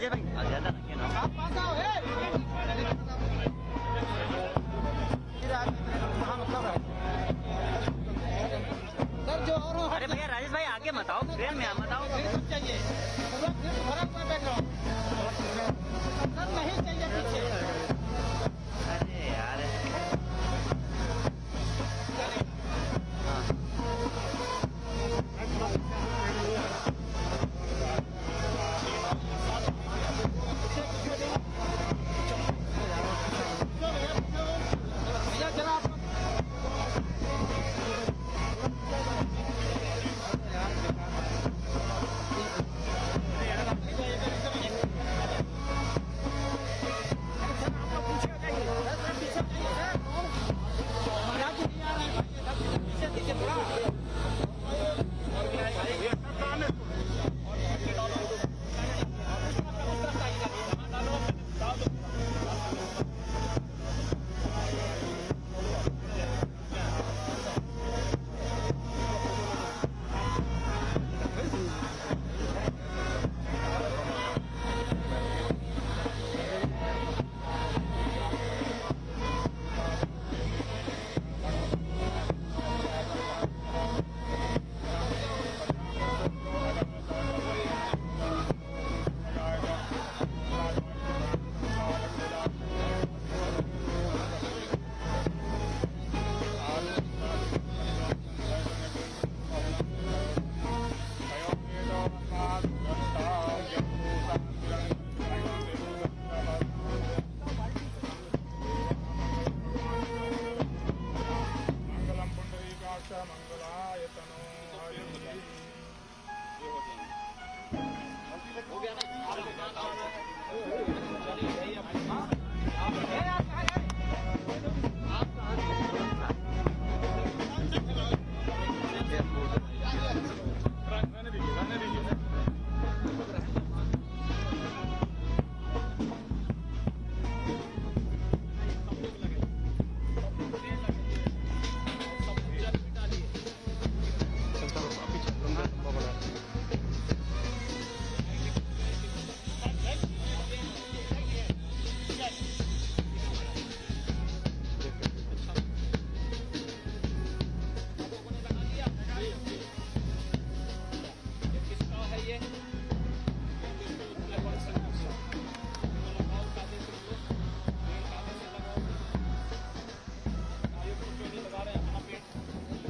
राजेश भाई आ गया था ना क्या नाम? आप पास आओ है मतलब सर जो और अरे भैया राजेश भाई आगे मत आओ, ट्रेन में मत आओ। चाहिए पूरा भरा हुआ बैकग्राउंड सर नहीं चाहिए पीछे। अरे यार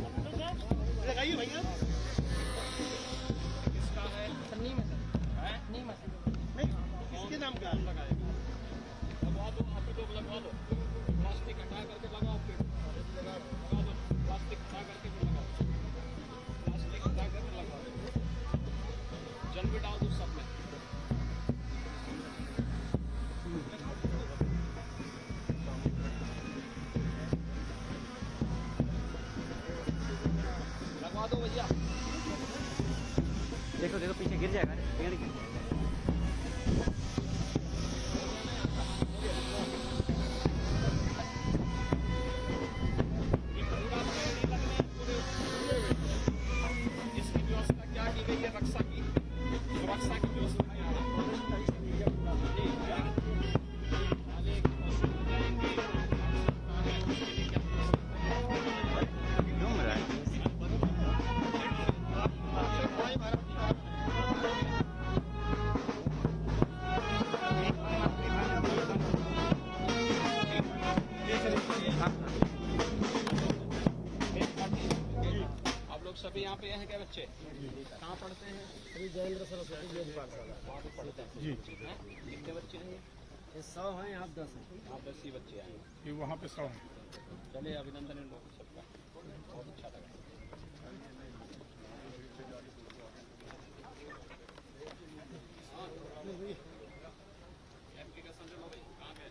लगाइए भैया। किसका है? नीम है सर। नीम है नहीं किसके नाम का लगाएगा? लगवा दो, आप ही लोग लगवा दो। प्लास्टिक हटा करके लगाओ, फिर लगा दो। प्लास्टिक हटा करके फिर लगाओ। प्लास्टिक हटा करके लगा दो। जल भी डाल दो सब में। लगवा दो भैया। देखो देखो पीछे गिर जाएगा, पेड़ गिर जाएगा। इसकी व्यवस्था क्या की गई है? रक्षा की सुरक्षा की व्यवस्था सभी यहाँ पे हैं क्या बच्चे? कहाँ पढ़ते हैं? अभी जयेंद्र सरस्वती योग पाठशाला वहाँ पे पढ़ते हैं। जी कितने बच्चे हैं? ये 100 हैं, यहाँ 10 हैं। यहाँ 10 ही बच्चे आए हैं, वहाँ पे 100 हैं। चलिए अभिनंदन इन लोगों सबका, बहुत अच्छा लगा। एप्लीकेशन जो भाई कहाँ गए?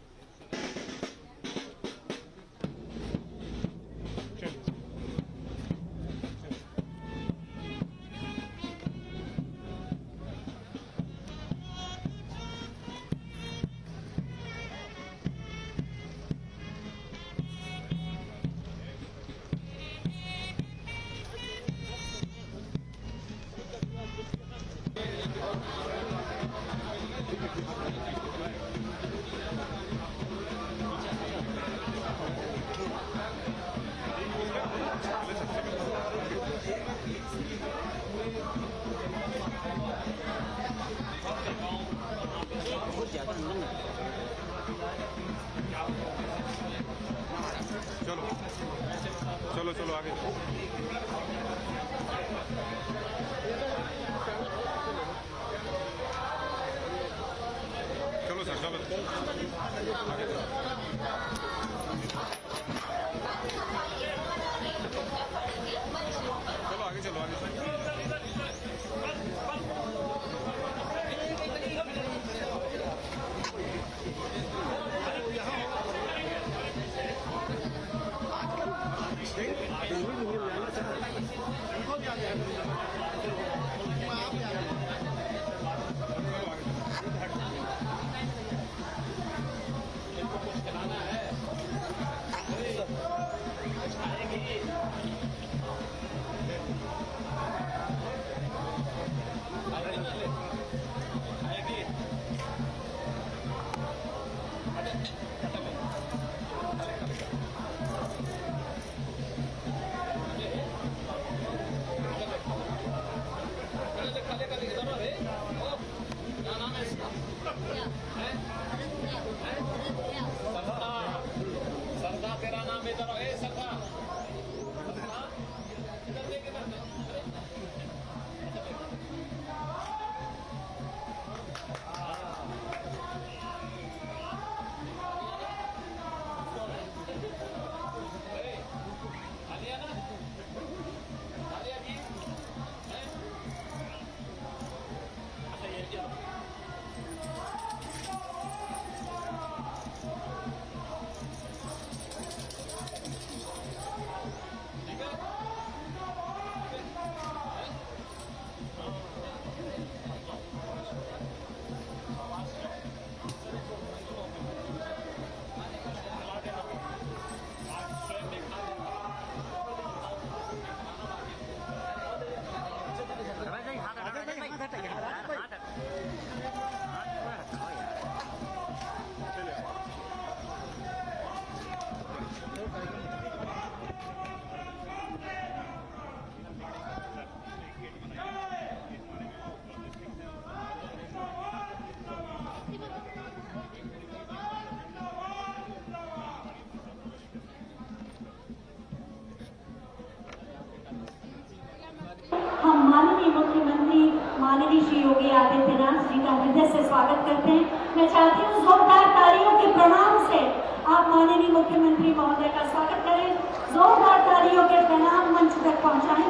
आदित्यनाथ जी का हृदय से स्वागत करते हैं। मैं चाहती हूँ जोरदार तालियों के प्रणाम से आप माननीय मुख्यमंत्री महोदय का स्वागत करें। जोरदार तालियों के प्रणाम मंच तक पहुंचाएं।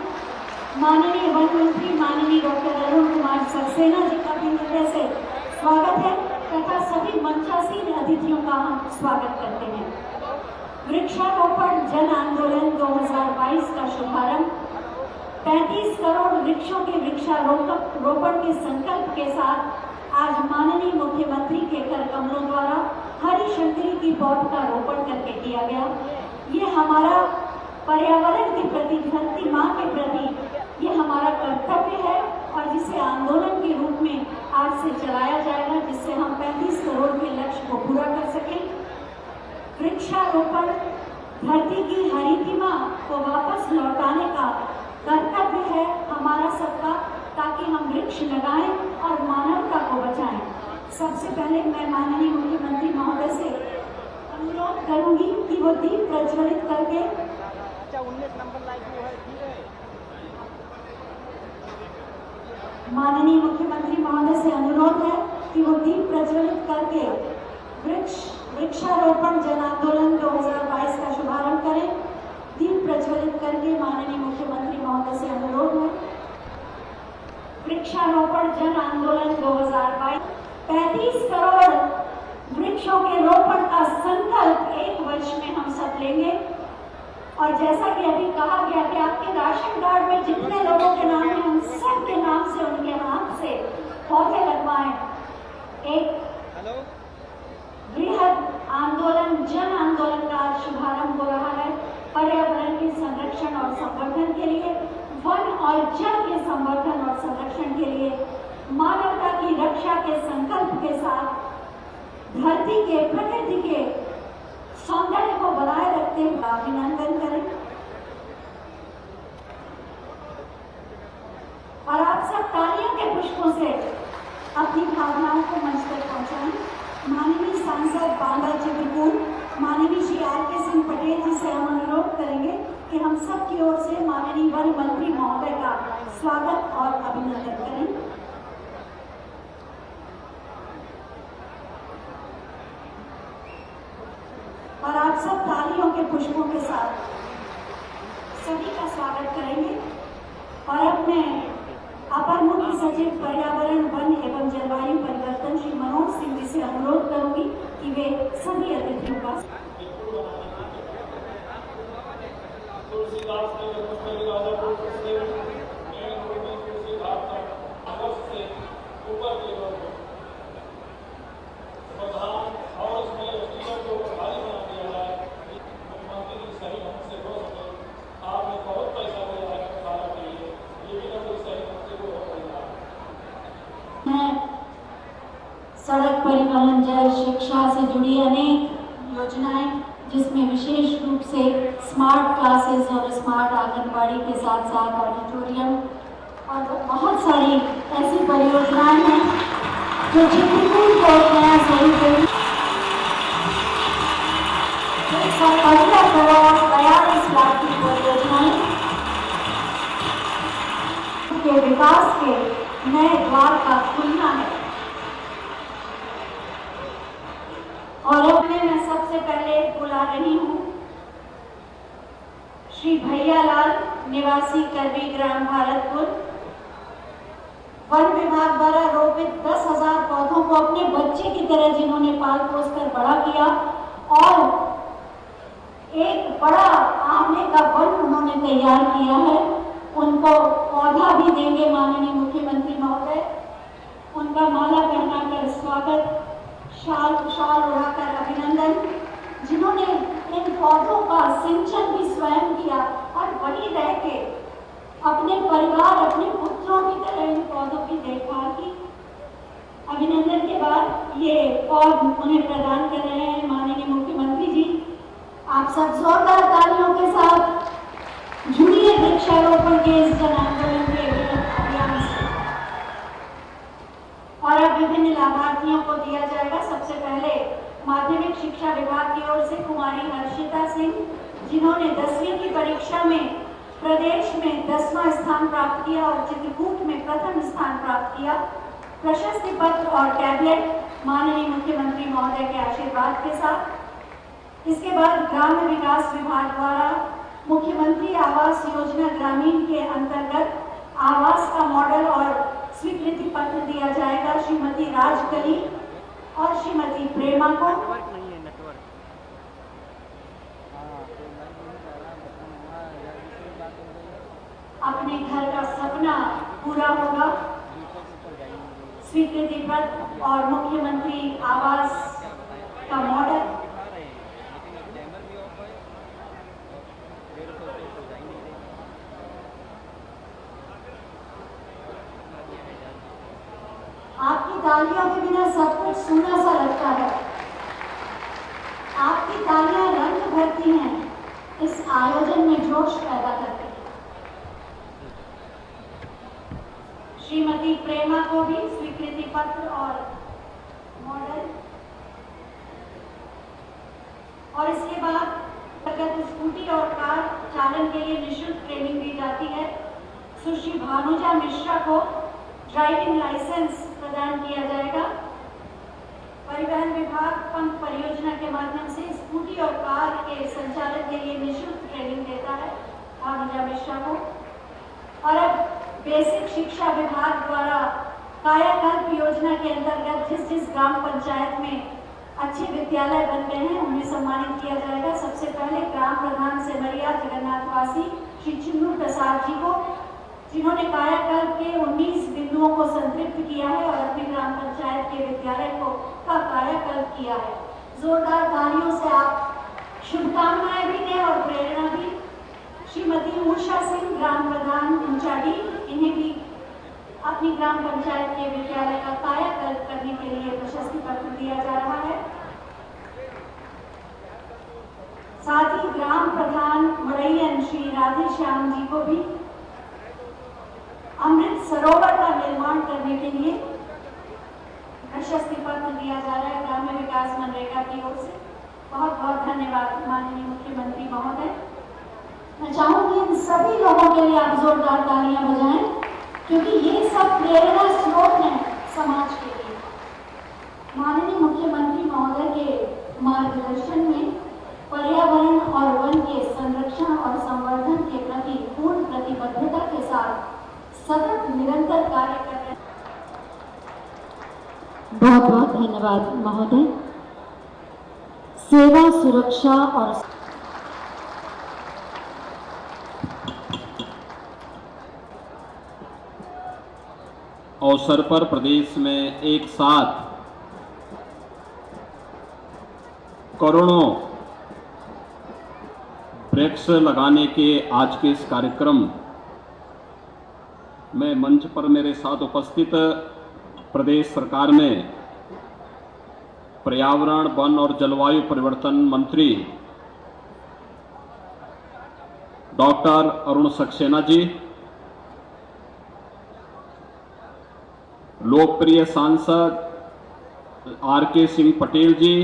माननीय वन मंत्री माननीय डॉक्टर अरुण कुमार सक्सेना जी का भी हृदय से स्वागत है तथा सभी मंचासीन अतिथियों का हम स्वागत करते हैं। वृक्षारोपण जन आंदोलन 2022 का शुभारंभ 35 करोड़ वृक्षों के वृक्षारोपण के संकल्प के साथ आज माननीय मुख्यमंत्री के कर कमलों द्वारा हरी शंकरी की पौध का रोपण करके किया गया। ये हमारा पर्यावरण के प्रति, धरती माँ के प्रति ये हमारा कर्तव्य है और जिसे आंदोलन के रूप में आज से चलाया जाएगा, जिससे हम 35 करोड़ के लक्ष्य को पूरा कर सकें। वृक्षारोपण धरती की हरितिमा को वापस लौटाने का कर्तव्य है हमारा सबका, ताकि हम वृक्ष लगाएं और मानवता को बचाएं। सबसे पहले मैं माननीय मुख्यमंत्री महोदय से अनुरोध करूंगी कि वो दीप प्रज्वलित करके 19 नंबर लाइक है, ठीक है। माननीय मुख्यमंत्री महोदय से अनुरोध है कि वो दीप प्रज्वलित करके वृक्षारोपण जन आंदोलन 2022 का शुभारंभ करें। दीप प्रज्वलित करके माननीय मुख्यमंत्री महोदय से अनुरोध है। वृक्षारोपण जन आंदोलन 2022 35 करोड़ वृक्षों के रोपण का संकल्प एक वर्ष में हम सब लेंगे। और जैसा कि अभी कहा गया कि आपके राशन कार्ड में जितने लोगों के नाम हैं उन सब के नाम से, उनके नाम से पौधे लगवाएं। एक बृहद आंदोलन जन आंदोलन का शुभारंभ हो रहा है पर्यावरण के संरक्षण और संवर्धन के लिए, वन और जल के संवर्धन और संरक्षण के लिए, मानवता की रक्षा के संकल्प के साथ धरती के, प्रकृति के सौंदर्य को बनाए रखते हुए अभिनंदन करें। और आप सब तालियों के पुष्पों से अपनी भावनाओं को मंच तक पहुंचाएं। माननीय सांसद बांदा चित्रकूट माननीय श्री आर.के. सिंह पटेल जी से हम अनुरोध करेंगे कि हम सब की ओर से माननीय वन मंत्री महोदय का स्वागत और अभिनंदन करें। और आप सब तालियों के पुष्पों के साथ सभी का स्वागत करेंगे। और अब मैं अपर मुख्य सचिव पर्यावरण वन एवं जलवायु परिवर्तन श्री मनोज सिंह जी से अनुरोध करूंगी कि वे सभी अतिथियों का सड़क परिवहन, जल, शिक्षा से जुड़ी अनेक योजनाएं, जिसमें विशेष रूप से स्मार्ट क्लासेस और स्मार्ट आंगनबाड़ी के साथ साथ ऑडिटोरियम और बहुत सारी ऐसी परियोजनाएं हैं जो चित्रकूट को नया स्वरूप देंगी। 15 करोड़ 42 लाख की परियोजनाएं के विकास के नए द्वार का खुलना है। और अब मैं सबसे पहले बुला रही हूँ श्री भैयालाल निवासी करवी ग्राम भारतपुर। वन विभाग द्वारा रोपित 10,000 पौधों को अपने बच्चे की तरह जिन्होंने पाल पोस कर बड़ा किया और एक बड़ा आंवले का वन उन्होंने तैयार किया है, उनको पौधा भी देंगे माननीय मुख्यमंत्री महोदय। उनका माला पहनाकर स्वागत, शाल उड़ाकर अभिनंदन। जिन्होंने इन पौधों का सिंचन भी स्वयं किया और वहीं रह के अपने परिवार, अपने पुत्रों की तरह इन पौधों की देखभाल की। अभिनंदन के बाद ये पौध उन्हें प्रदान कर रहे हैं माननीय मुख्यमंत्री जी। आप सब जोरदार तालियों के साथ जुड़िए वृक्षारोपण के इस जन आंदोलन के अभियान से। और अब विभिन्न लाभार्थियों को दिया जाएगा। सबसे पहले माध्यमिक शिक्षा विभाग की ओर से कुमारी हर्षिता सिंह, जिन्होंने 10वीं की परीक्षा में प्रदेश में 10वां स्थान प्राप्त किया और चित्रकूट में प्रथम स्थान प्राप्त किया। प्रशस्ति पत्र और टैबलेट माननीय मुख्यमंत्री महोदय के आशीर्वाद के साथ। इसके बाद ग्राम्य विकास विभाग द्वारा मुख्यमंत्री आवास योजना ग्रामीण के अंतर्गत आवास का मॉडल और स्वीकृति पत्र दिया जाएगा श्रीमती राजकली और श्रीमती प्रेमा को। नेटवर्क नहीं है, नेटवर्क। अपने घर का सपना पूरा होगा। स्वीकृति पत्र और मुख्यमंत्री आवास का मॉडल। आपकी तालियों के बिना सब कुछ सूना सा लगता है। आपकी तालियां रंग भरती हैं, इस आयोजन में जोश पैदा करती हैं। श्रीमती प्रेमा को भी स्वीकृति पत्र और मॉडल। और इसके बाद अगर स्कूटी और कार चालन के लिए निःशुल्क ट्रेनिंग दी जाती है। सुश्री भानुजा मिश्रा को ड्राइविंग लाइसेंस प्रदान किया जाएगा। परिवहन विभाग पंप परियोजना के माध्यम से स्कूटी और कार के संचालन के लिए निःशुल्क ट्रेनिंग देता है भानुजा मिश्रा को। और अब बेसिक शिक्षा विभाग द्वारा कायाकल्प योजना के अंतर्गत जिस जिस ग्राम पंचायत में अच्छे विद्यालय बन गए हैं उन्हें सम्मानित किया जाएगा। सबसे पहले ग्राम प्रधान सेमरिया जगन्नाथवासी श्री चिन्नू प्रसाद जी को, जिन्होंने कायाकल्प के 19 बिंदुओं को संतृप्त किया है और अपनी ग्राम पंचायत के विद्यालय का कायाकल्प किया है। जोरदार तालियों से आप शुभकामनाएं भी दें और प्रेरणा भी। श्रीमती उषा सिंह ग्राम प्रधान ऊंचाडी, इन्हें भी अपनी ग्राम पंचायत के विद्यालय का कायाकल्प करने के लिए प्रशस्ति पत्र दिया जा रहा है। साथ ही ग्राम प्रधान मड़ैयन श्री राधेश्याम जी को भी अमृत सरोवर का निर्माण करने के लिए प्रशस्ति पत्र दिया जा रहा है ग्राम्य विकास मनरेगा की ओर से। बहुत बहुत धन्यवाद माननीय मुख्यमंत्री महोदय। मैं चाहूंगी इन सभी लोगों के लिए आप जोरदार तालियां बजाएं, क्योंकि ये सब प्रेरणा स्रोत हैं समाज के लिए। माननीय मुख्यमंत्री महोदय के मार्गदर्शन में पर्यावरण और वन के संरक्षण और संवर्धन के प्रति पूर्ण प्रतिबद्धता के साथ सतत निरंतर कार्य कर रहे हैं। बहुत बहुत धन्यवाद महोदय। सेवा, सुरक्षा और अवसर पर प्रदेश में एक साथ करोड़ों वृक्ष लगाने के आज के इस कार्यक्रम में मंच पर मेरे साथ उपस्थित प्रदेश सरकार में पर्यावरण, वन और जलवायु परिवर्तन मंत्री डॉक्टर अरुण सक्सेना जी, लोकप्रिय सांसद आर.के. सिंह पटेल जी,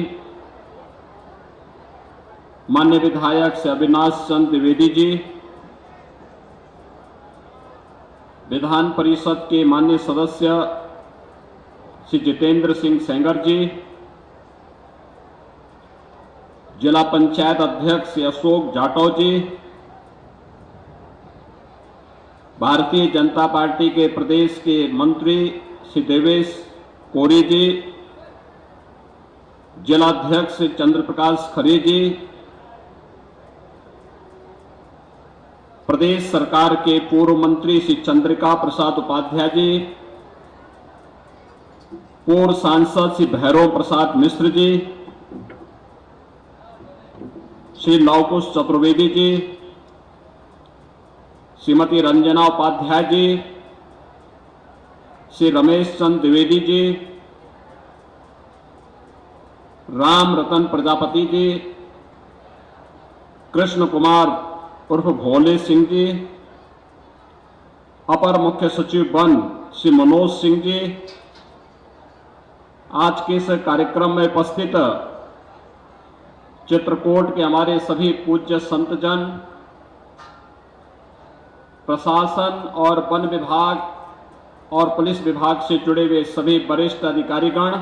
माननीय विधायक श्री अविनाश चंद्र द्विवेदी जी, विधान परिषद के माननीय सदस्य श्री जितेंद्र सिंह सेंगर जी, जिला पंचायत अध्यक्ष श्री अशोक जाटव जी, भारतीय जनता पार्टी के प्रदेश के मंत्री श्री देवेश कोरी जी, जिलाध्यक्ष श्री चंद्र प्रकाश खरे जी, प्रदेश सरकार के पूर्व मंत्री श्री चंद्रिका प्रसाद उपाध्याय जी, पूर्व सांसद श्री भैरव प्रसाद मिश्र जी, श्री लवकुश चतुर्वेदी जी, श्रीमती रंजना उपाध्याय जी, श्री रमेश चंद्र द्विवेदी जी, राम रतन प्रजापति जी, कृष्ण कुमार उर्फ भोले सिंह जी, अपर मुख्य सचिव वन श्री मनोज सिंह जी, आज के इस कार्यक्रम में उपस्थित चित्रकूट के हमारे सभी पूज्य संतजन, प्रशासन और वन विभाग और पुलिस विभाग से जुड़े हुए सभी वरिष्ठ अधिकारीगण,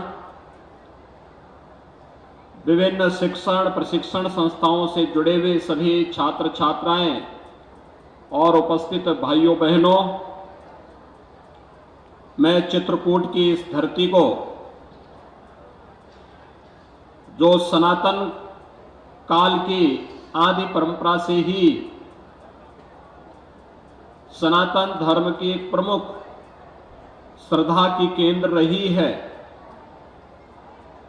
विभिन्न शिक्षण प्रशिक्षण संस्थाओं से जुड़े हुए सभी छात्र छात्राएं और उपस्थित भाइयों बहनों, मैं चित्रकूट की इस धरती को, जो सनातन काल की आदि परंपरा से ही सनातन धर्म की एक प्रमुख श्रद्धा की केंद्र रही है,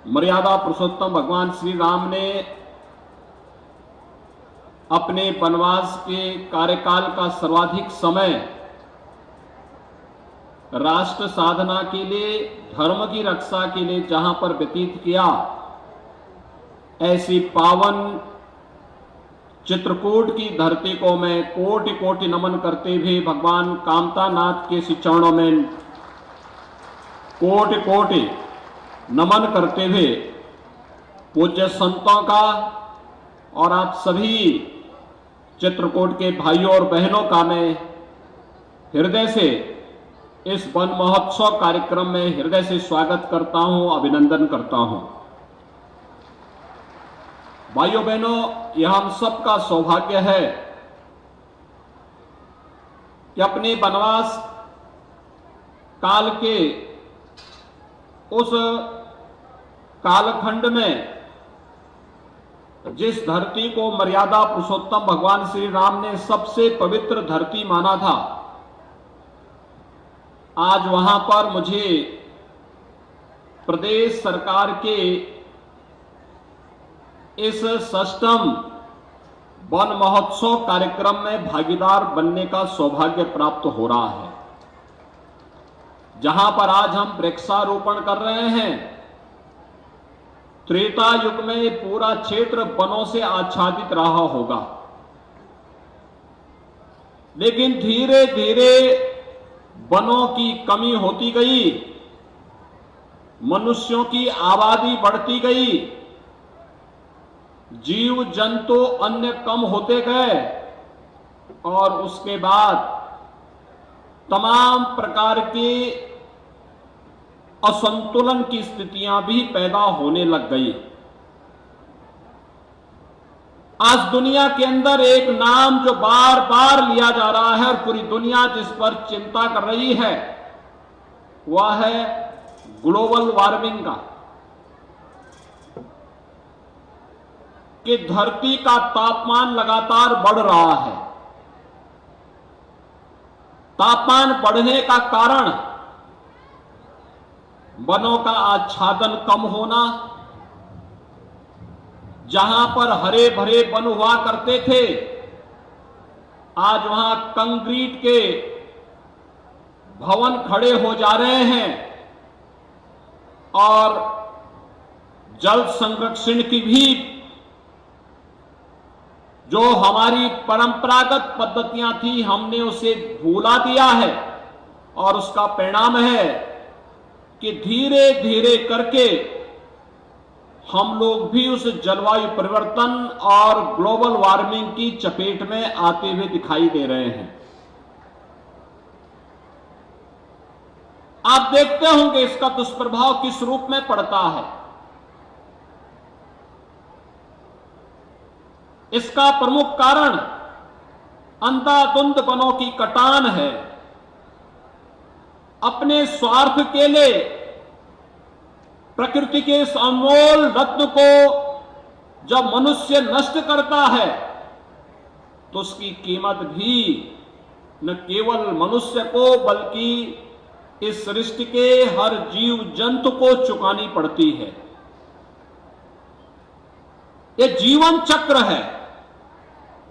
मर्यादा पुरुषोत्तम भगवान श्री राम ने अपने वनवास के कार्यकाल का सर्वाधिक समय राष्ट्र साधना के लिए, धर्म की रक्षा के लिए जहां पर व्यतीत किया, ऐसी पावन चित्रकूट की धरती को मैं कोटि कोटि नमन करते हुए भगवान कामतानाथ के श्री चरणों में कोटि कोटि नमन करते हुए पूज्य संतों का और आप सभी चित्रकूट के भाइयों और बहनों का मैं हृदय से इस वन महोत्सव कार्यक्रम में हृदय से स्वागत करता हूं, अभिनंदन करता हूं। भाइयों बहनों, यह हम सबका सौभाग्य है कि अपने वनवास काल के उस कालखंड में जिस धरती को मर्यादा पुरुषोत्तम भगवान श्री राम ने सबसे पवित्र धरती माना था, आज वहां पर मुझे प्रदेश सरकार के इस 6ठम वन महोत्सव कार्यक्रम में भागीदार बनने का सौभाग्य प्राप्त हो रहा है, जहां पर आज हम वृक्षारोपण कर रहे हैं। त्रेता युग में ये पूरा क्षेत्र वनों से आच्छादित रहा होगा, लेकिन धीरे धीरे वनों की कमी होती गई, मनुष्यों की आबादी बढ़ती गई, जीव जंतु अन्य कम होते गए और उसके बाद तमाम प्रकार के असंतुलन की स्थितियां भी पैदा होने लग गई। आज दुनिया के अंदर एक नाम जो बार बार लिया जा रहा है और पूरी दुनिया जिस पर चिंता कर रही है, वह है ग्लोबल वार्मिंग का, कि धरती का तापमान लगातार बढ़ रहा है। तापमान बढ़ने का कारण वनों का आच्छादन कम होना, जहां पर हरे भरे वन हुआ करते थे, आज वहां कंक्रीट के भवन खड़े हो जा रहे हैं और जल संरक्षण की भी जो हमारी परंपरागत पद्धतियां थी, हमने उसे भूला दिया है और उसका परिणाम है कि धीरे धीरे करके हम लोग भी उस जलवायु परिवर्तन और ग्लोबल वार्मिंग की चपेट में आते हुए दिखाई दे रहे हैं। आप देखते होंगे इसका दुष्प्रभाव किस रूप में पड़ता है। इसका प्रमुख कारण अंधाधुंध वनों की कटान है। अपने स्वार्थ के लिए प्रकृति के इस अनमोल रत्न को जब मनुष्य नष्ट करता है तो उसकी कीमत भी न केवल मनुष्य को बल्कि इस सृष्टि के हर जीव जंतु को चुकानी पड़ती है। ये जीवन चक्र है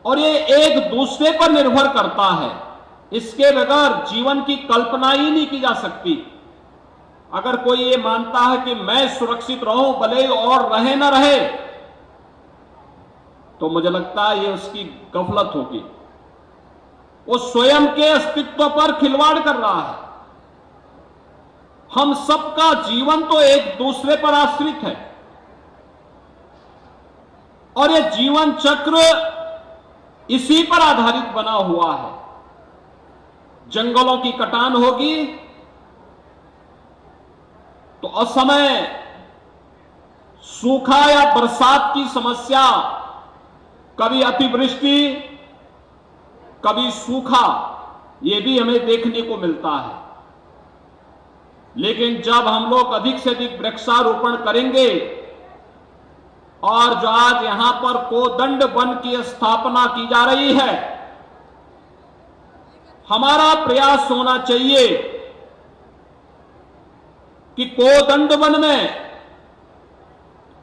और ये एक दूसरे पर निर्भर करता है। इसके बगैर जीवन की कल्पना ही नहीं की जा सकती। अगर कोई ये मानता है कि मैं सुरक्षित रहूं भले और रहे न रहे, तो मुझे लगता है ये उसकी गफलत होगी। वो स्वयं के अस्तित्व पर खिलवाड़ कर रहा है। हम सबका जीवन तो एक दूसरे पर आश्रित है और ये जीवन चक्र इसी पर आधारित बना हुआ है। जंगलों की कटान होगी तो असमय सूखा या बरसात की समस्या, कभी अतिवृष्टि, कभी सूखा, ये भी हमें देखने को मिलता है। लेकिन जब हम लोग अधिक से अधिक वृक्षारोपण करेंगे और जो आज यहां पर कोदंड वन की स्थापना की जा रही है, हमारा प्रयास होना चाहिए कि कोदंड वन में,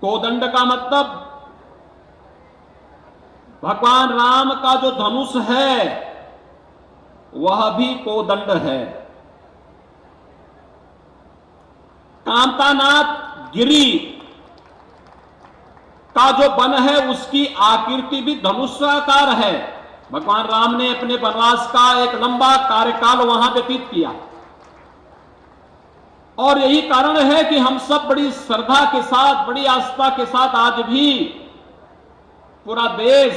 कोदंड का मतलब भगवान राम का जो धनुष है वह भी कोदंड है। कामतानाथ गिरी का जो वन है उसकी आकृति भी धनुषाकार है। भगवान राम ने अपने वनवास का एक लंबा कार्यकाल वहां व्यतीत किया और यही कारण है कि हम सब बड़ी श्रद्धा के साथ, बड़ी आस्था के साथ आज भी पूरा देश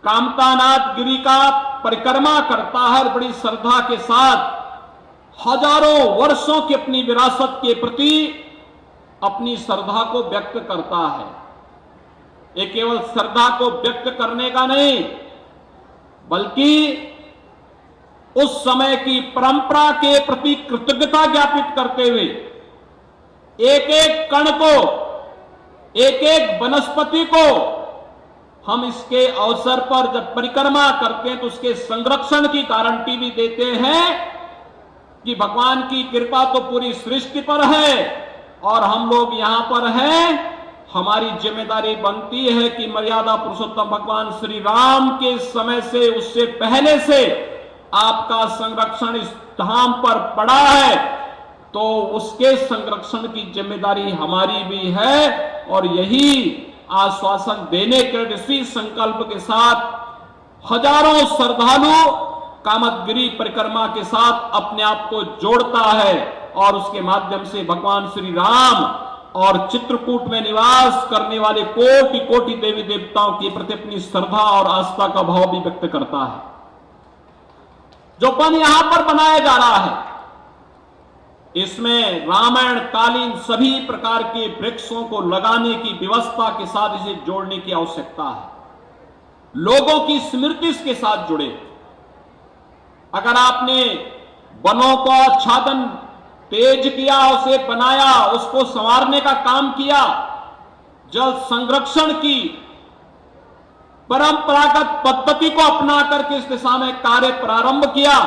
कामतानाथ गिरी का परिक्रमा करता है। बड़ी श्रद्धा के साथ हजारों वर्षों की अपनी विरासत के प्रति अपनी श्रद्धा को व्यक्त करता है। ये केवल श्रद्धा को व्यक्त करने का नहीं, बल्कि उस समय की परंपरा के प्रति कृतज्ञता ज्ञापित करते हुए एक एक कण को, एक एक वनस्पति को हम इसके अवसर पर जब परिक्रमा करते हैं तो उसके संरक्षण की गारंटी भी देते हैं कि भगवान की कृपा तो पूरी सृष्टि पर है और हम लोग यहां पर हैं। हमारी जिम्मेदारी बनती है कि मर्यादा पुरुषोत्तम भगवान श्री राम के समय से, उससे पहले से आपका संरक्षण इस धाम पर पड़ा है, तो उसके संरक्षण की जिम्मेदारी हमारी भी है। और यही आश्वासन देने के इसी संकल्प के साथ हजारों श्रद्धालु कामतगिरी परिक्रमा के साथ अपने आप को जोड़ता है और उसके माध्यम से भगवान श्री राम और चित्रकूट में निवास करने वाले कोटि कोटि देवी देवताओं के प्रति अपनी श्रद्धा और आस्था का भाव भी व्यक्त करता है। जो वन यहां पर बनाया जा रहा है, इसमें रामायण कालीन सभी प्रकार के वृक्षों को लगाने की व्यवस्था के साथ इसे जोड़ने की आवश्यकता है। लोगों की स्मृति इसके साथ जुड़े। अगर आपने वनों को आच्छादन तेज किया, उसे बनाया, उसको संवारने का काम किया, जल संरक्षण की परंपरागत पद्धति को अपना करके इस दिशा में कार्य प्रारंभ किया,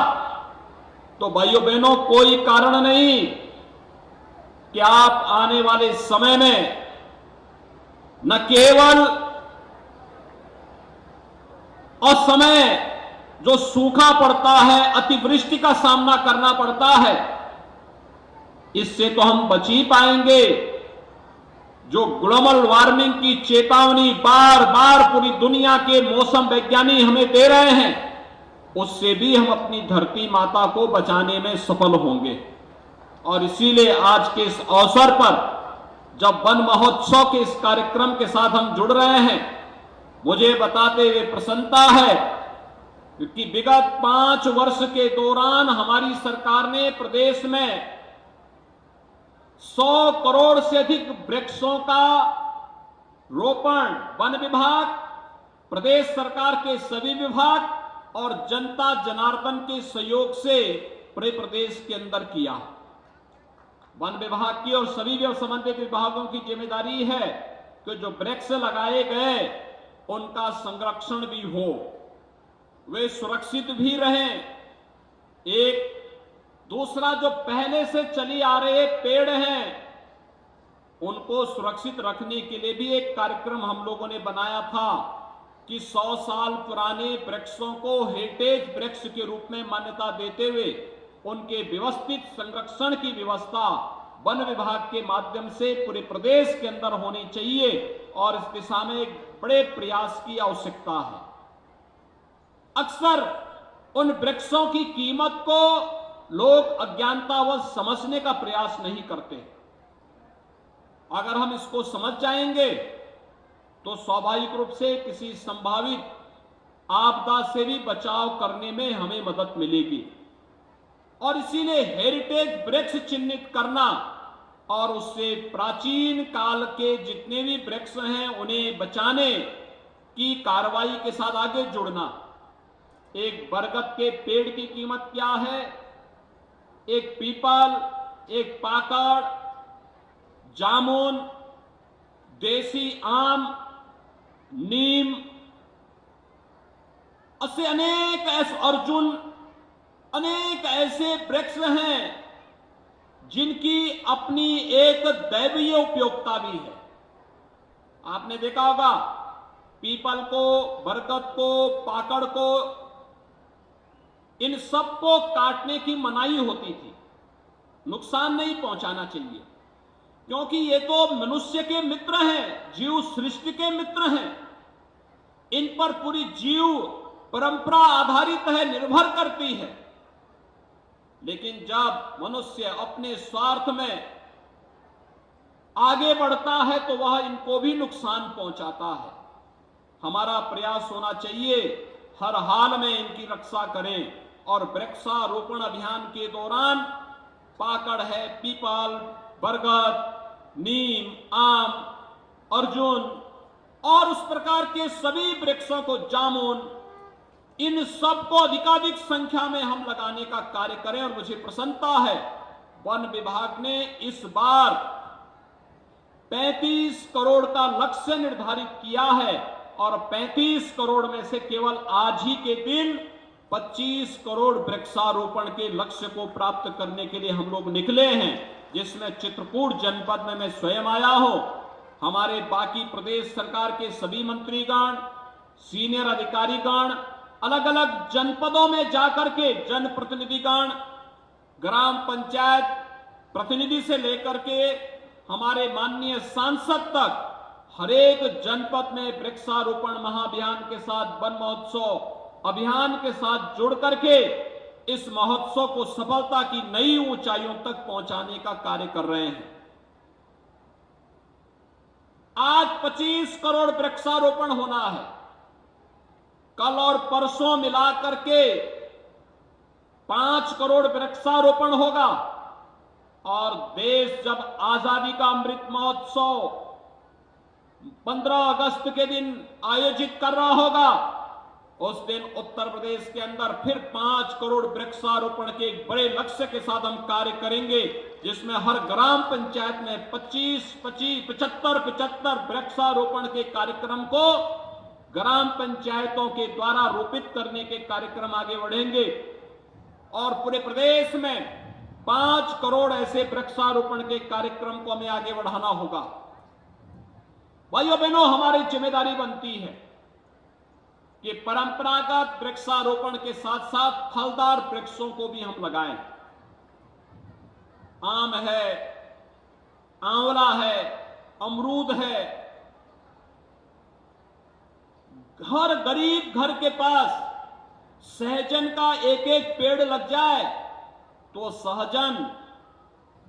तो भाइयों बहनों कोई कारण नहीं कि आप आने वाले समय में न केवल असमय जो सूखा पड़ता है, अतिवृष्टि का सामना करना पड़ता है, इससे तो हम बच ही पाएंगे। जो ग्लोबल वार्मिंग की चेतावनी बार बार पूरी दुनिया के मौसम वैज्ञानिक हमें दे रहे हैं, उससे भी हम अपनी धरती माता को बचाने में सफल होंगे। और इसीलिए आज के इस अवसर पर जब वन महोत्सव के इस कार्यक्रम के साथ हम जुड़ रहे हैं, मुझे बताते हुए प्रसन्नता है क्योंकि विगत 5 वर्ष के दौरान हमारी सरकार ने प्रदेश में 100 करोड़ से अधिक वृक्षों का रोपण वन विभाग, प्रदेश सरकार के सभी विभाग और जनता जनार्दन के सहयोग से पूरे प्रदेश के अंदर किया। वन विभाग की और सभी संबंधित विभागों की जिम्मेदारी है कि जो वृक्ष लगाए गए उनका संरक्षण भी हो, वे सुरक्षित भी रहें। एक दूसरा जो पहले से चली आ रहे पेड़ हैं उनको सुरक्षित रखने के लिए भी एक कार्यक्रम हम लोगों ने बनाया था कि 100 साल पुराने वृक्षों को हेरिटेज वृक्ष के रूप में मान्यता देते हुए उनके व्यवस्थित संरक्षण की व्यवस्था वन विभाग के माध्यम से पूरे प्रदेश के अंदर होनी चाहिए और इस दिशा में एक बड़े प्रयास की आवश्यकता है। अक्सर उन वृक्षों की कीमत को लोग अज्ञानतावश समझने का प्रयास नहीं करते। अगर हम इसको समझ जाएंगे तो स्वाभाविक रूप से किसी संभावित आपदा से भी बचाव करने में हमें मदद मिलेगी। और इसीलिए हेरिटेज वृक्ष चिन्हित करना और उससे प्राचीन काल के जितने भी वृक्ष हैं उन्हें बचाने की कार्रवाई के साथ आगे जुड़ना। एक बरगद के पेड़ की कीमत क्या है, एक पीपल, एक पाकड़, जामुन, देसी आम, नीम, ऐसे अनेक अर्जुन, अनेक ऐसे वृक्ष हैं जिनकी अपनी एक दैवीय उपयोगिता भी है। आपने देखा होगा पीपल को, बरगद को, पाकड़ को, इन सबको काटने की मनाही होती थी, नुकसान नहीं पहुंचाना चाहिए, क्योंकि ये तो मनुष्य के मित्र हैं, जीव सृष्टि के मित्र हैं। इन पर पूरी जीव परंपरा आधारित है, निर्भर करती है। लेकिन जब मनुष्य अपने स्वार्थ में आगे बढ़ता है तो वह इनको भी नुकसान पहुंचाता है। हमारा प्रयास होना चाहिए हर हाल में इनकी रक्षा करें और वृक्षारोपण अभियान के दौरान पाकड़ है, पीपल, बरगद, नीम, आम, अर्जुन और उस प्रकार के सभी वृक्षों को, जामुन, इन सबको अधिकाधिक संख्या में हम लगाने का कार्य करें। और मुझे प्रसन्नता है वन विभाग ने इस बार 35 करोड़ का लक्ष्य निर्धारित किया है और 35 करोड़ में से केवल आज ही के दिन 25 करोड़ वृक्षारोपण के लक्ष्य को प्राप्त करने के लिए हम लोग निकले हैं, जिसमें चित्रकूट जनपद में मैं स्वयं आया हूं। हमारे बाकी प्रदेश सरकार के सभी मंत्रीगण, सीनियर अधिकारीगण अलग अलग जनपदों में जाकर के जनप्रतिनिधिगण, ग्राम पंचायत प्रतिनिधि से लेकर के हमारे माननीय सांसद तक हर एक जनपद में वृक्षारोपण महाअभियान के साथ, वन महोत्सव अभियान के साथ जुड़ करके इस महोत्सव को सफलता की नई ऊंचाइयों तक पहुंचाने का कार्य कर रहे हैं। आज 25 करोड़ वृक्षारोपण होना है, कल और परसों मिलाकर के 5 करोड़ वृक्षारोपण होगा और देश जब आजादी का अमृत महोत्सव 15 अगस्त के दिन आयोजित कर रहा होगा, उस दिन उत्तर प्रदेश के अंदर फिर 5 करोड़ वृक्षारोपण के एक बड़े लक्ष्य के साथ हम कार्य करेंगे, जिसमें हर ग्राम पंचायत में 75 वृक्षारोपण के कार्यक्रम को ग्राम पंचायतों के द्वारा रोपित करने के कार्यक्रम आगे बढ़ेंगे और पूरे प्रदेश में 5 करोड़ ऐसे वृक्षारोपण के कार्यक्रम को हमें आगे बढ़ाना होगा। भाइयों बहनों, हमारी जिम्मेदारी बनती है कि परंपरागत वृक्षारोपण के साथ साथ फलदार वृक्षों को भी हम लगाएं। आम है, आंवला है, अमरूद है। हर गरीब घर के पास सहजन का एक एक पेड़ लग जाए तो सहजन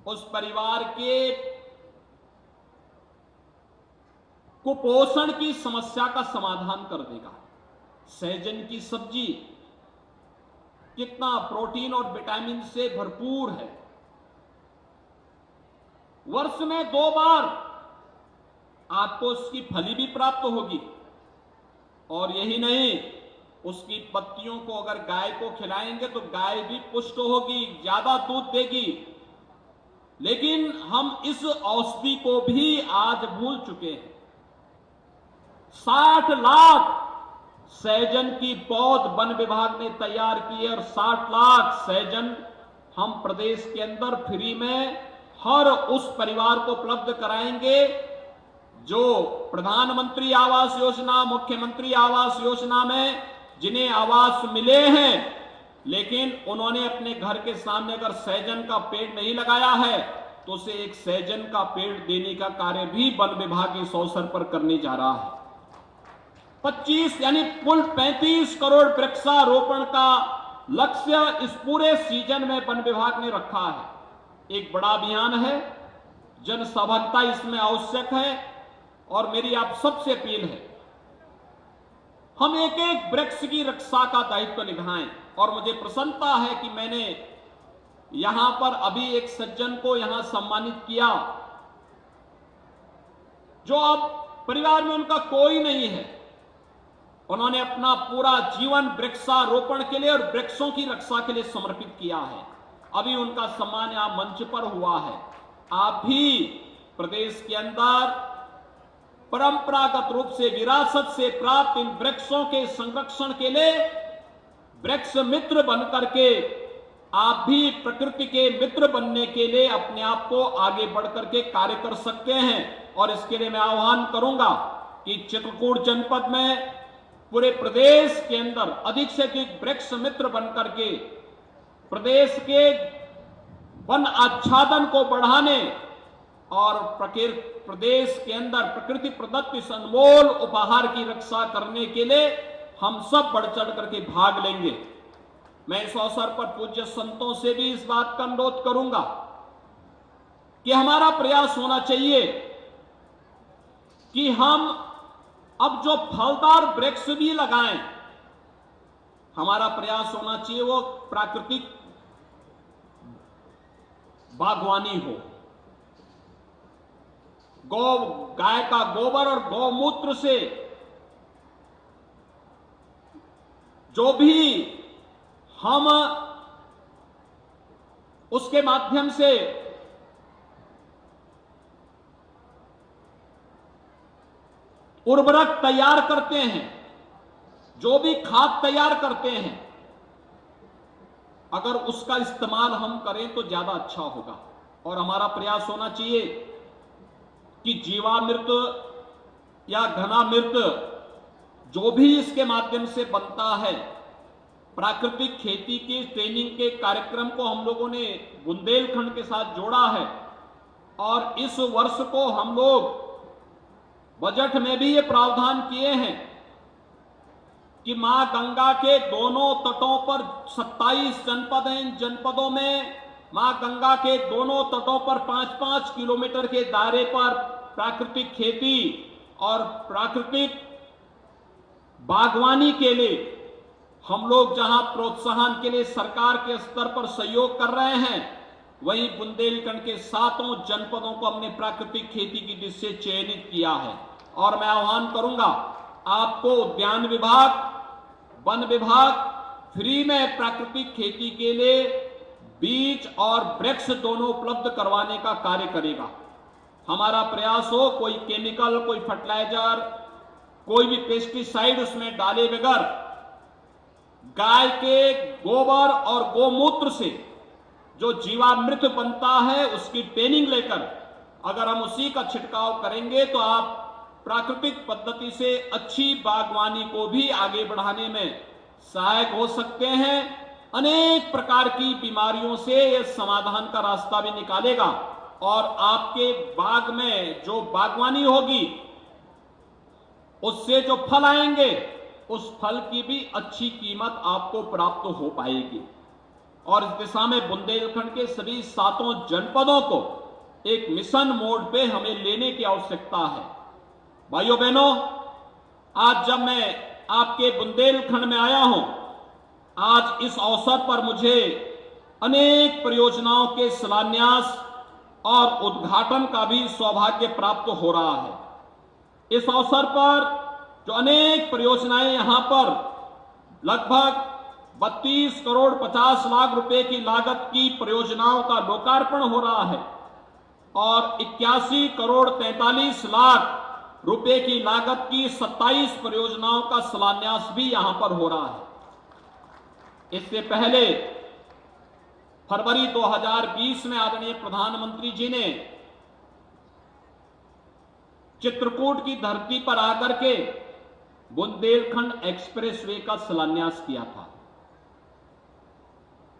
उस परिवार के कुपोषण की समस्या का समाधान कर देगा। सहजन की सब्जी कितना प्रोटीन और विटामिन से भरपूर है। वर्ष में 2 बार आपको उसकी फली भी प्राप्त होगी और यही नहीं, उसकी पत्तियों को अगर गाय को खिलाएंगे तो गाय भी पुष्ट होगी, ज्यादा दूध देगी। लेकिन हम इस औषधि को भी आज भूल चुके हैं। 60 लाख सहजन की पौध वन विभाग ने तैयार की है और 60 लाख सहजन हम प्रदेश के अंदर फ्री में हर उस परिवार को उपलब्ध कराएंगे जो प्रधानमंत्री आवास योजना, मुख्यमंत्री आवास योजना में जिन्हें आवास मिले हैं, लेकिन उन्होंने अपने घर के सामने अगर सहजन का पेड़ नहीं लगाया है तो उसे एक सहजन का पेड़ देने का कार्य भी वन विभाग इस अवसर पर करने जा रहा है। 25 यानी कुल 35 करोड़ वृक्षारोपण का लक्ष्य इस पूरे सीजन में वन विभाग ने रखा है। एक बड़ा अभियान है, जन सहभागिता इसमें आवश्यक है और मेरी आप सबसे अपील है, हम एक एक वृक्ष की रक्षा का दायित्व निभाएं। और मुझे प्रसन्नता है कि मैंने यहां पर अभी एक सज्जन को यहां सम्मानित किया, जो अब परिवार में उनका कोई नहीं है। उन्होंने अपना पूरा जीवन वृक्षारोपण के लिए और वृक्षों की रक्षा के लिए समर्पित किया है। अभी उनका सम्मान यहां मंच पर हुआ है। आप भी प्रदेश के अंदर परंपरागत रूप से विरासत से प्राप्त इन वृक्षों के संरक्षण के लिए वृक्ष मित्र बनकर के आप भी प्रकृति के मित्र बनने के लिए अपने आप को आगे बढ़कर के कार्य कर सकते हैं। और इसके लिए मैं आह्वान करूंगा कि चित्रकूट जनपद में पूरे प्रदेश के अंदर अधिक से अधिक वृक्ष मित्र बनकर के प्रदेश के वन आच्छादन को बढ़ाने और प्रदेश के अंदर प्रकृति प्रदत्त इस अनमोल उपहार की रक्षा करने के लिए हम सब बढ़ चढ़ करके भाग लेंगे। मैं इस अवसर पर पूज्य संतों से भी इस बात का अनुरोध करूंगा कि हमारा प्रयास होना चाहिए कि हम अब जो फलदार वृक्ष भी लगाएं, हमारा प्रयास होना चाहिए वो प्राकृतिक बागवानी हो। गाय का गोबर और गौमूत्र से जो भी हम उसके माध्यम से उर्वरक तैयार करते हैं, जो भी खाद तैयार करते हैं, अगर उसका इस्तेमाल हम करें तो ज्यादा अच्छा होगा। और हमारा प्रयास होना चाहिए कि जीवामृत या घनामृत जो भी इसके माध्यम से बनता है, प्राकृतिक खेती की ट्रेनिंग के कार्यक्रम को हम लोगों ने बुंदेलखंड के साथ जोड़ा है। और इस वर्ष को हम लोग बजट में भी ये प्रावधान किए हैं कि मां गंगा के दोनों तटों पर 27 जनपद हैं। इन जनपदों में मां गंगा के दोनों तटों पर 5-5 किलोमीटर के दायरे पर प्राकृतिक खेती और प्राकृतिक बागवानी के लिए हम लोग जहां प्रोत्साहन के लिए सरकार के स्तर पर सहयोग कर रहे हैं, वहीं बुंदेलखंड के 7 जनपदों को हमने प्राकृतिक खेती की दृष्टि से चयनित किया है। और मैं आह्वान करूंगा आपको उद्यान विभाग, वन विभाग फ्री में प्राकृतिक खेती के लिए बीज और वृक्ष दोनों उपलब्ध करवाने का कार्य करेगा। हमारा प्रयास हो कोई केमिकल, कोई फर्टिलाइजर, कोई भी पेस्टिसाइड उसमें डाले बगैर गाय के गोबर और गोमूत्र से जो जीवामृत बनता है उसकी ट्रेनिंग लेकर अगर हम उसी का छिड़काव करेंगे तो आप प्राकृतिक पद्धति से अच्छी बागवानी को भी आगे बढ़ाने में सहायक हो सकते हैं। अनेक प्रकार की बीमारियों से यह समाधान का रास्ता भी निकालेगा और आपके बाग में जो बागवानी होगी उससे जो फल आएंगे उस फल की भी अच्छी कीमत आपको प्राप्त हो पाएगी। और इस दिशा में बुंदेलखंड के सभी 7 जनपदों को एक मिशन मोड पे हमें लेने की आवश्यकता है। भाइयों बहनों, आज जब मैं आपके बुंदेलखंड में आया हूं, आज इस अवसर पर मुझे अनेक परियोजनाओं के शिलान्यास और उद्घाटन का भी सौभाग्य प्राप्त हो रहा है। इस अवसर पर जो अनेक परियोजनाएं यहां पर लगभग 32 करोड़ 50 लाख रुपए की लागत की परियोजनाओं का लोकार्पण हो रहा है और 81 करोड़ 43 लाख रुपए की लागत की 27 परियोजनाओं का शिलान्यास भी यहां पर हो रहा है। इससे पहले फरवरी 2020 में आदरणीय प्रधानमंत्री जी ने चित्रकूट की धरती पर आकर के बुंदेलखंड एक्सप्रेसवे का शिलान्यास किया था।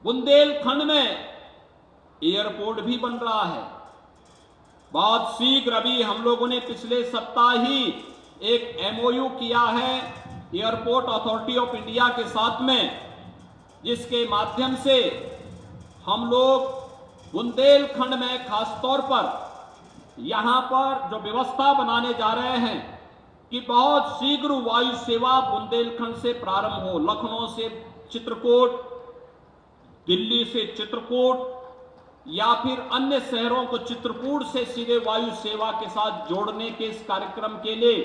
बुंदेलखंड में एयरपोर्ट भी बन रहा है। बहुत शीघ्र अभी हम लोगों ने पिछले सप्ताह ही एक MOU किया है एयरपोर्ट अथॉरिटी ऑफ इंडिया के साथ में, जिसके माध्यम से हम लोग बुंदेलखंड में खासतौर पर यहां पर जो व्यवस्था बनाने जा रहे हैं कि बहुत शीघ्र वायु सेवा बुंदेलखंड से प्रारंभ हो। लखनऊ से चित्रकूट, दिल्ली से चित्रकूट या फिर अन्य शहरों को चित्रकूट से सीधे वायु सेवा के साथ जोड़ने के इस कार्यक्रम के लिए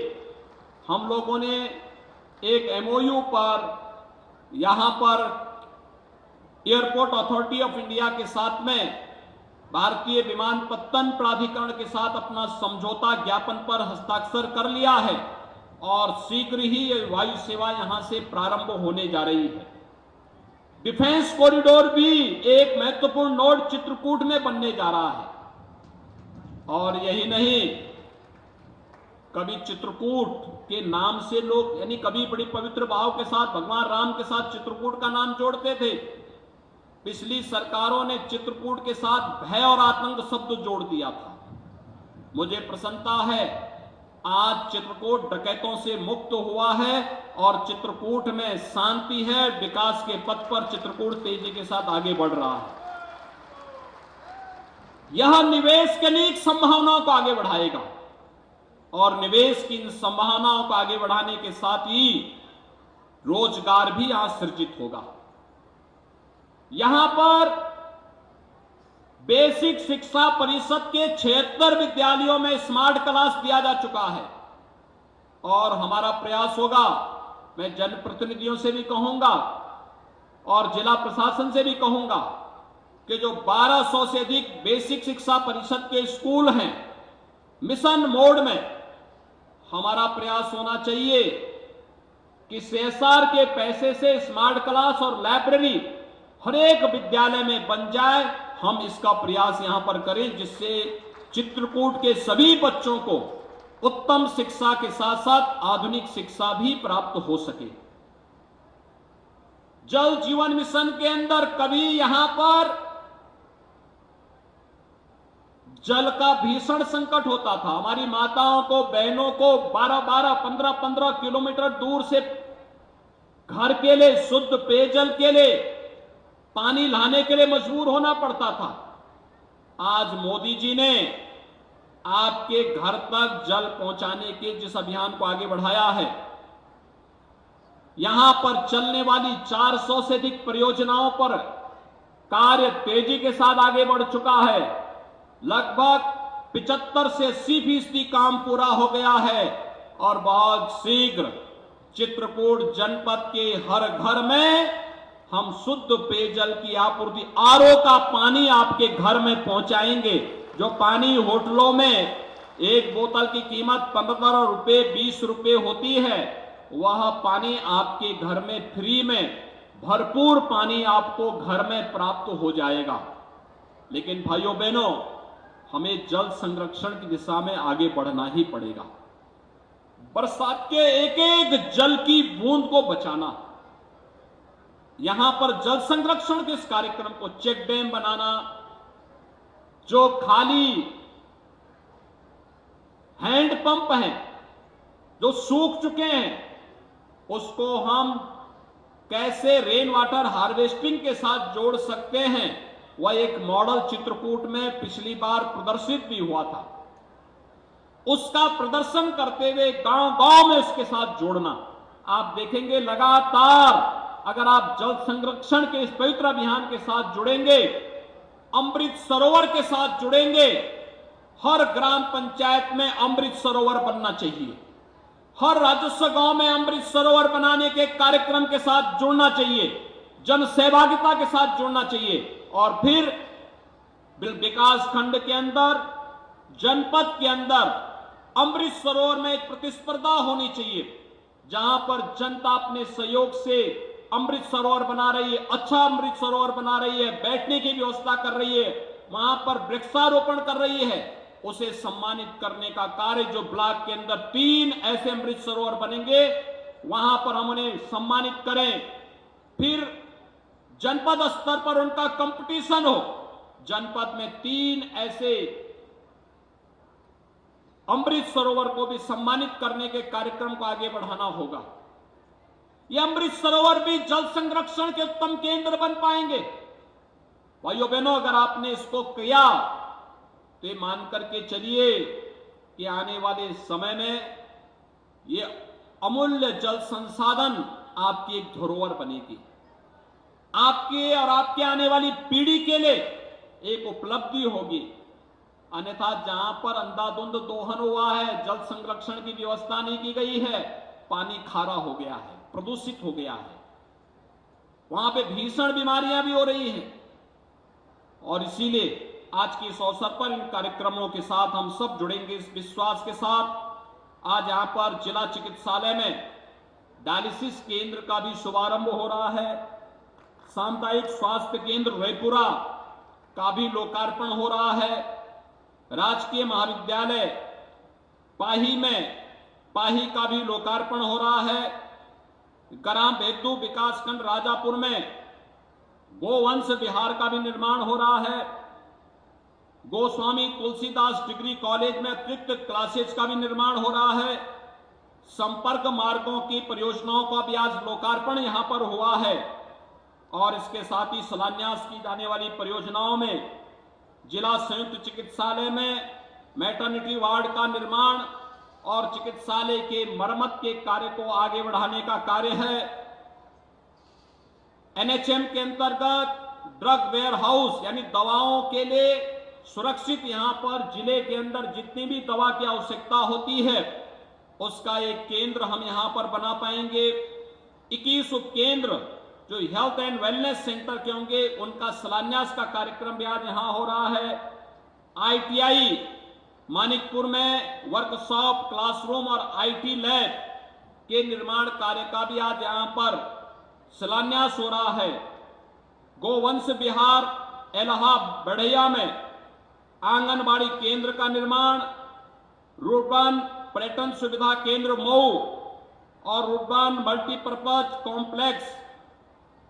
हम लोगों ने एक एमओयू पर यहां पर एयरपोर्ट अथॉरिटी ऑफ इंडिया के साथ में भारतीय विमानपत्तन प्राधिकरण के साथ अपना समझौता ज्ञापन पर हस्ताक्षर कर लिया है और शीघ्र ही ये वायु सेवा यहां से प्रारंभ होने जा रही है। डिफेंस कॉरिडोर भी एक महत्वपूर्ण नोड चित्रकूट में बनने जा रहा है। और यही नहीं, कभी चित्रकूट के नाम से लोग यानी कभी बड़ी पवित्र भाव के साथ भगवान राम के साथ चित्रकूट का नाम जोड़ते थे। पिछली सरकारों ने चित्रकूट के साथ भय और आतंक शब्द जोड़ दिया था। मुझे प्रसन्नता है आज चित्रकूट डकैतों से मुक्त हुआ है और चित्रकूट में शांति है। विकास के पथ पर चित्रकूट तेजी के साथ आगे बढ़ रहा है। यह निवेश की अनेक संभावनाओं को आगे बढ़ाएगा और निवेश की इन संभावनाओं को आगे बढ़ाने के साथ ही रोजगार भी यहां सृजित होगा। यहां पर बेसिक शिक्षा परिषद के 76 विद्यालयों में स्मार्ट क्लास दिया जा चुका है और हमारा प्रयास होगा, मैं जनप्रतिनिधियों से भी कहूंगा और जिला प्रशासन से भी कहूंगा कि जो 1200 से अधिक बेसिक शिक्षा परिषद के स्कूल हैं, मिशन मोड में हमारा प्रयास होना चाहिए कि सीएसआर के पैसे से स्मार्ट क्लास और लाइब्रेरी हर एक विद्यालय में बन जाए। हम इसका प्रयास यहां पर करें जिससे चित्रकूट के सभी बच्चों को उत्तम शिक्षा के साथ साथ आधुनिक शिक्षा भी प्राप्त हो सके। जल जीवन मिशन के अंदर कभी यहां पर जल का भीषण संकट होता था। हमारी माताओं को, बहनों को 12-12, 15-15 किलोमीटर दूर से घर के लिए, शुद्ध पेयजल के लिए, पानी लाने के लिए मजबूर होना पड़ता था। आज मोदी जी ने आपके घर तक जल पहुंचाने के जिस अभियान को आगे बढ़ाया है, यहां पर चलने वाली 400 से अधिक परियोजनाओं पर कार्य तेजी के साथ आगे बढ़ चुका है। लगभग 75 से 80% काम पूरा हो गया है और बहुत शीघ्र चित्रकूट जनपद के हर घर में हम शुद्ध पेयजल की आपूर्ति, आरओ का पानी आपके घर में पहुंचाएंगे। जो पानी होटलों में एक बोतल की कीमत 15 रुपए 20 रुपए होती है, वह पानी आपके घर में फ्री में भरपूर पानी आपको घर में प्राप्त हो जाएगा। लेकिन भाइयों बहनों, हमें जल संरक्षण की दिशा में आगे बढ़ना ही पड़ेगा। बरसात के एक एक जल की बूंद को बचाना, यहां पर जल संरक्षण के इस कार्यक्रम को चेक डैम बनाना, जो खाली हैंडपंप हैं जो सूख चुके हैं, उसको हम कैसे रेन वाटर हार्वेस्टिंग के साथ जोड़ सकते हैं, वह एक मॉडल चित्रकूट में पिछली बार प्रदर्शित भी हुआ था। उसका प्रदर्शन करते हुए गांव-गांव में इसके साथ जोड़ना। आप देखेंगे लगातार अगर आप जल संरक्षण के इस पवित्र अभियान के साथ जुड़ेंगे, अमृत सरोवर के साथ जुड़ेंगे, हर ग्राम पंचायत में अमृत सरोवर बनना चाहिए। हर राजस्व गांव में अमृत सरोवर बनाने के कार्यक्रम के साथ जुड़ना चाहिए, जन सहभागिता के साथ जुड़ना चाहिए और फिर विकास खंड के अंदर, जनपद के अंदर अमृत सरोवर में एक प्रतिस्पर्धा होनी चाहिए, जहां पर जनता अपने सहयोग से अमृत सरोवर बना रही है, अच्छा अमृत सरोवर बना रही है, बैठने की व्यवस्था कर रही है, वहां पर वृक्षारोपण कर रही है, उसे सम्मानित करने का कार्य, जो ब्लॉक के अंदर 3 ऐसे अमृत सरोवर बनेंगे, वहां पर हम उन्हें सम्मानित करें। फिर जनपद स्तर पर उनका कंपटीशन हो, जनपद में 3 ऐसे अमृत सरोवर को भी सम्मानित करने के कार्यक्रम को आगे बढ़ाना होगा। ये अमृत सरोवर भी जल संरक्षण के उत्तम केंद्र बन पाएंगे। भाइयों बहनों, अगर आपने इसको किया तो ये मान करके चलिए कि आने वाले समय में ये अमूल्य जल संसाधन आपकी एक धरोहर बनेगी। आपके और आपके आने वाली पीढ़ी के लिए एक उपलब्धि होगी। अन्यथा जहां पर अंधाधुंध दोहन हुआ है, जल संरक्षण की व्यवस्था नहीं की गई है, पानी खारा हो गया है, प्रदूषित हो गया है, वहां पे भीषण बीमारियां भी हो रही हैं। और इसीलिए आज के इस अवसर पर इन कार्यक्रमों के साथ हम सब जुड़ेंगे इस विश्वास के साथ। आज यहां पर जिला चिकित्सालय में डायलिसिस केंद्र का भी शुभारंभ हो रहा है। सामुदायिक स्वास्थ्य केंद्र रैपुरा का भी लोकार्पण हो रहा है। राजकीय महाविद्यालय पाही में पाही का भी लोकार्पण हो रहा है। ग्राम बेद्दू विकासखंड राजापुर में गोवंश विहार का भी निर्माण हो रहा है। गोस्वामी तुलसीदास डिग्री कॉलेज में अतिरिक्त क्लासेज का भी निर्माण हो रहा है। संपर्क मार्गों की परियोजनाओं का भी आज लोकार्पण यहां पर हुआ है। और इसके साथ ही शिलान्यास की जाने वाली परियोजनाओं में जिला संयुक्त चिकित्सालय में मैटरनिटी वार्ड का निर्माण और चिकित्सालय के मरम्मत के कार्य को आगे बढ़ाने का कार्य है। एनएचएम के अंतर्गत ड्रग वेयर हाउस यानी दवाओं के लिए सुरक्षित यहां पर जिले के अंदर जितनी भी दवा की आवश्यकता होती है उसका एक केंद्र हम यहां पर बना पाएंगे। 21 उपकेंद्र जो हेल्थ एंड वेलनेस सेंटर के होंगे उनका शिलान्यास का कार्यक्रम भी आज यहां हो रहा है। आईटीआई मानिकपुर में वर्कशॉप, क्लासरूम और आईटी लैब के निर्माण कार्य का भी आज यहां पर शिलान्यास हो रहा है। गोवंश विहार एलाहा बढ़ैया में आंगनबाड़ी केंद्र का निर्माण, रूरबन पर्यटन सुविधा केंद्र मऊ और रूरबन मल्टीपर्पज कॉम्प्लेक्स,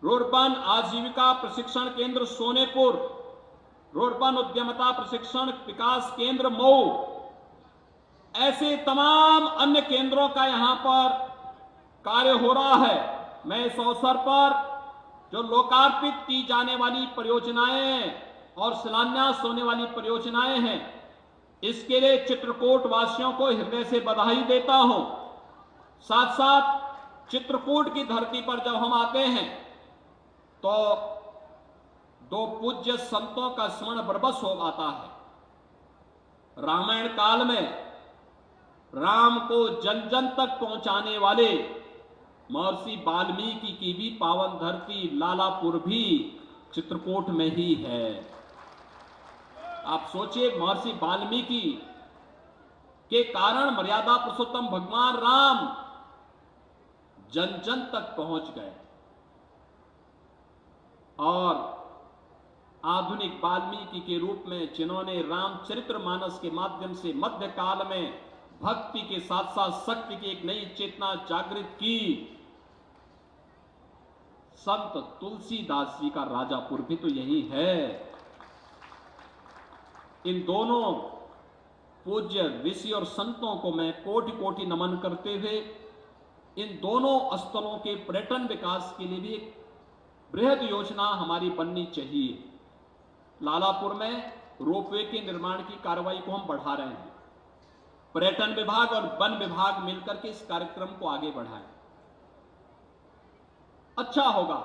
रूरबन आजीविका प्रशिक्षण केंद्र सोनेपुर, रूरबन उद्यमता प्रशिक्षण विकास केंद्र मऊ, ऐसे तमाम अन्य केंद्रों का यहां पर कार्य हो रहा है। मैं इस अवसर पर जो लोकार्पित की जाने वाली परियोजनाएं और शिलान्यास होने वाली परियोजनाएं हैं इसके लिए चित्रकूट वासियों को हृदय से बधाई देता हूं। साथ साथ चित्रकूट की धरती पर जब हम आते हैं तो दो पूज्य संतों का स्मरण बरबस हो आता है। रामायण काल में राम को जन जन तक पहुंचाने वाले महर्षि वाल्मीकि की भी पावन धरती लालापुर भी चित्रकूट में ही है। आप सोचिए, महर्षि वाल्मीकि के कारण मर्यादा पुरुषोत्तम भगवान राम जन जन तक पहुंच गए और आधुनिक वाल्मीकि के रूप में जिन्होंने रामचरितमानस के माध्यम से मध्यकाल में भक्ति के साथ साथ शक्ति की एक नई चेतना जागृत की, संत तुलसीदास जी का राजापुर भी तो यही है। इन दोनों पूज्य ऋषि और संतों को मैं कोटि कोटि नमन करते हुए इन दोनों स्थलों के पर्यटन विकास के लिए भी एक बृहद योजना हमारी बननी चाहिए। लालापुर में रोपवे के निर्माण की कार्रवाई को हम बढ़ा रहे हैं। पर्यटन विभाग और वन विभाग मिलकर के इस कार्यक्रम को आगे बढ़ाएं। अच्छा होगा।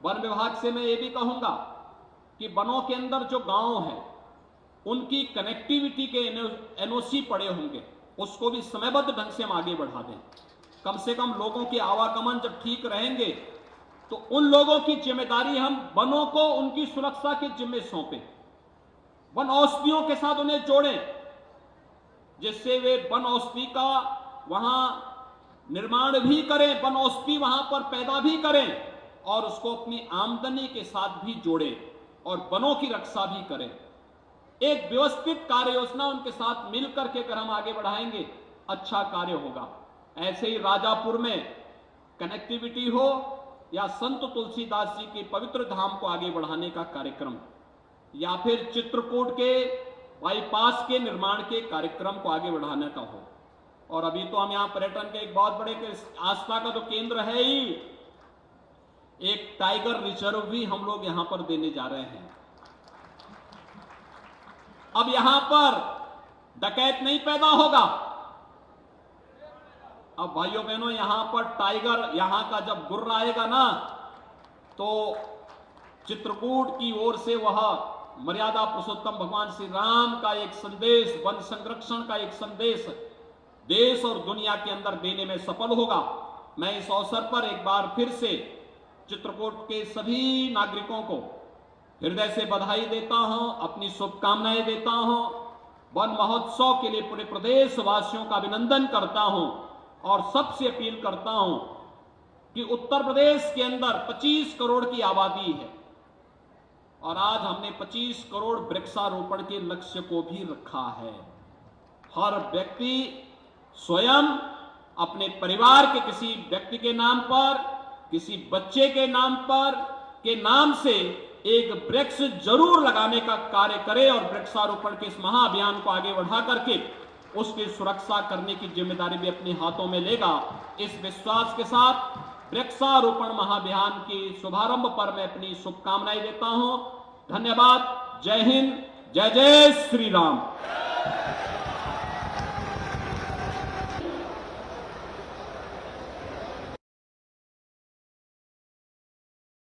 वन विभाग से मैं ये भी कहूंगा कि वनों के अंदर जो गांव हैं उनकी कनेक्टिविटी के एनओसी पड़े होंगे, उसको भी समयबद्ध ढंग से हम आगे बढ़ा दें। कम से कम लोगों के आवागमन जब ठीक रहेंगे तो उन लोगों की जिम्मेदारी हम वनों को उनकी सुरक्षा के जिम्मे सौंपें, वन औषधियों के साथ उन्हें जोड़ें, जिससे वे वन औषधि का वहां निर्माण भी करें, वन औषधि वहां पर पैदा भी करें और उसको अपनी आमदनी के साथ भी जोड़ें और वनों की रक्षा भी करें। एक व्यवस्थित कार्य योजना उनके साथ मिलकर के अगर हम आगे बढ़ाएंगे अच्छा कार्य होगा। ऐसे ही राजापुर में कनेक्टिविटी हो या संत तुलसीदास जी के पवित्र धाम को आगे बढ़ाने का कार्यक्रम या फिर चित्रकूट के बाईपास के निर्माण के कार्यक्रम को आगे बढ़ाने का हो। और अभी तो हम यहां पर्यटन के एक बहुत बड़े आस्था का तो केंद्र है ही, एक टाइगर रिजर्व भी हम लोग यहां पर देने जा रहे हैं। अब यहां पर डकैत नहीं पैदा होगा। अब भाइयों बहनों, यहां पर टाइगर यहां का जब गुर्र आएगा ना तो चित्रकूट की ओर से वह मर्यादा पुरुषोत्तम भगवान श्री राम का एक संदेश, वन संरक्षण का एक संदेश देश और दुनिया के अंदर देने में सफल होगा। मैं इस अवसर पर एक बार फिर से चित्रकूट के सभी नागरिकों को हृदय से बधाई देता हूं, अपनी शुभकामनाएं देता हूं। वन महोत्सव के लिए पूरे प्रदेश वासियों का अभिनंदन करता हूं और सबसे अपील करता हूं कि उत्तर प्रदेश के अंदर 25 करोड़ की आबादी है और आज हमने 25 करोड़ वृक्षारोपण के लक्ष्य को भी रखा है। हर व्यक्ति स्वयं अपने परिवार के किसी व्यक्ति के नाम पर, किसी बच्चे के नाम से एक वृक्ष जरूर लगाने का कार्य करे और वृक्षारोपण के इस महाअभियान को आगे बढ़ा करके उसकी सुरक्षा करने की जिम्मेदारी भी अपने हाथों में लेगा। इस विश्वास के साथ वृक्षारोपण महाअभियान के शुभारंभ पर मैं अपनी शुभकामनाएं देता हूं। धन्यवाद। जय हिंद, जय जय श्री राम।